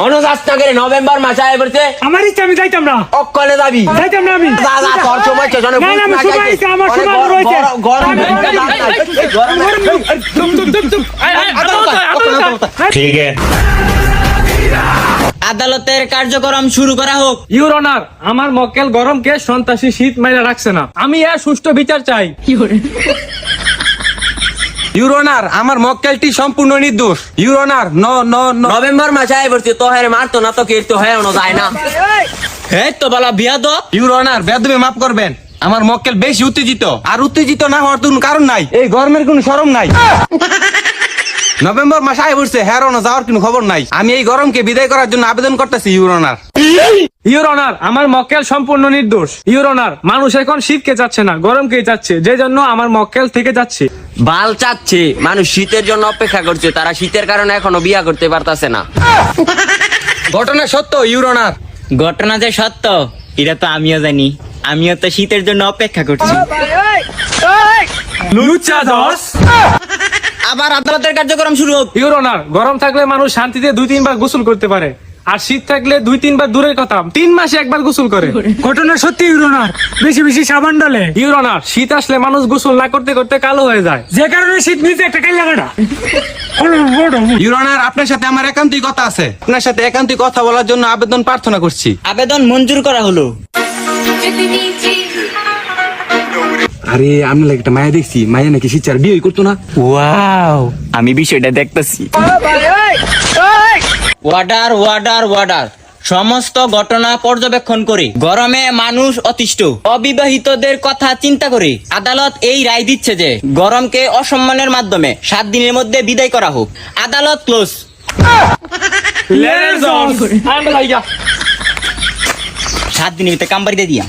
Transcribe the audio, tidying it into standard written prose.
অনুজাস্তাগের November মাসে আয় পড়ছে। আমার ইচ্ছা আমি যাইতাম না, অক্কলে যাবি। যাইতাম না আমি। যা যা তোর সময় শেষ, অনেক না, না, আমি বুঝ না সময় যাইতে। আছে, আমার অনেক সময় রয়েছে। গরম ठीक है। আদালতের কার্যক্রম শুরু করা হোক। ইউর অনার, আমার মক্কেল গরমকে সন্ত্রাসী শীত মাইরা রাখছে না, আমি এর সুষ্ঠু বিচার চাই। ইউর অনার, আমার মক্কেলটি সম্পূর্ণ নির্দোষ। ইউর অনার, নভেম্বর মাসে আয় পড়ছে, তো হ্যাঁ মারতো না তো কেউ তো হ্যাঁ যায় না। হে তো বালা বিয়াদব। ইউর অনার, বেয়াদবি মাফ করবেন। আমার মক্কেল বেশি উত্তেজিত, আর উত্তেজিত না হওয়ার তো কোনো কারণ নাই। এই গরমের কোনো শরম নাই। নভেম্বর মাস আয় পড়ছে, হ্যাঁ যাওয়ার কোনো খবর নাই। আমি এই গরমকে বিদায় করার জন্য আবেদন করতেছি ইউর অনার। ইউর অনার, আমার মক্কেল সম্পূর্ণ নির্দোষ। ইউর অনার, মানুষ এখন শীতকে চাচ্ছে না, গরমকে চাচ্ছে, যে জন্য আমার মক্কেল থেকে যাচ্ছে। বাল চাচ্ছে, মানুষ শীতের জন্য অপেক্ষা করছে, তারা শীতের কারণে এখনো বিয়া করতে পারতাছে না। ঘটনা সত্য ইউর অনার। ঘটনা যে সত্য এটা তো আমিও জানি, আমিও তো শীতের জন্য অপেক্ষা করছি। লুচ্চা দশ। আবার আদালতের কার্যক্রম শুরু হোক। ইউর অনার, গরম থাকলে মানুষ শান্তিতে 2-3 বার গোসল করতে পারে, আর শীত থাকলে 2-3 বার দূরের কথা 3 মাসে একবার গোসল করে। ঘটনা সত্যি ইউর অনার, বেশি বেশি সাবান ডালে। ইউর অনার, শীত আসলে মানুষ গোসল না করতে করতে কালো হয়ে যায়, যে কারণে শীত নিচে একটা কাইলা কাটা। ইউর অনার, আপনার সাথে আমার একান্তই কথা আছে। আপনার সাথে একান্তই কথা বলার জন্য আবেদন প্রার্থনা করছি। আবেদন মঞ্জুর করা হলো। আরে আমি একটা মায়া দেখছি, মায়া নাকি শিচার বিয়ে করতো না। ওয়াও, আমি বিষয়টা দেখতেছি। ওয়ার্ডার ওয়ার্ডার ওয়ার্ডার, সমস্ত ঘটনা পর্যবেক্ষণ করে গরমে মানুষ অতিষ্ঠ, অবিবাহিতদের কথা চিন্তা করে আদালত এই রায় দিচ্ছে যে গরমকে অসম্মানের মাধ্যমে 7 দিনের মধ্যে বিদায় করা হোক। আদালত ক্লোজ। 7 7 দিনের ভিতরে কামবাড়ি দিয়ে দিয়া।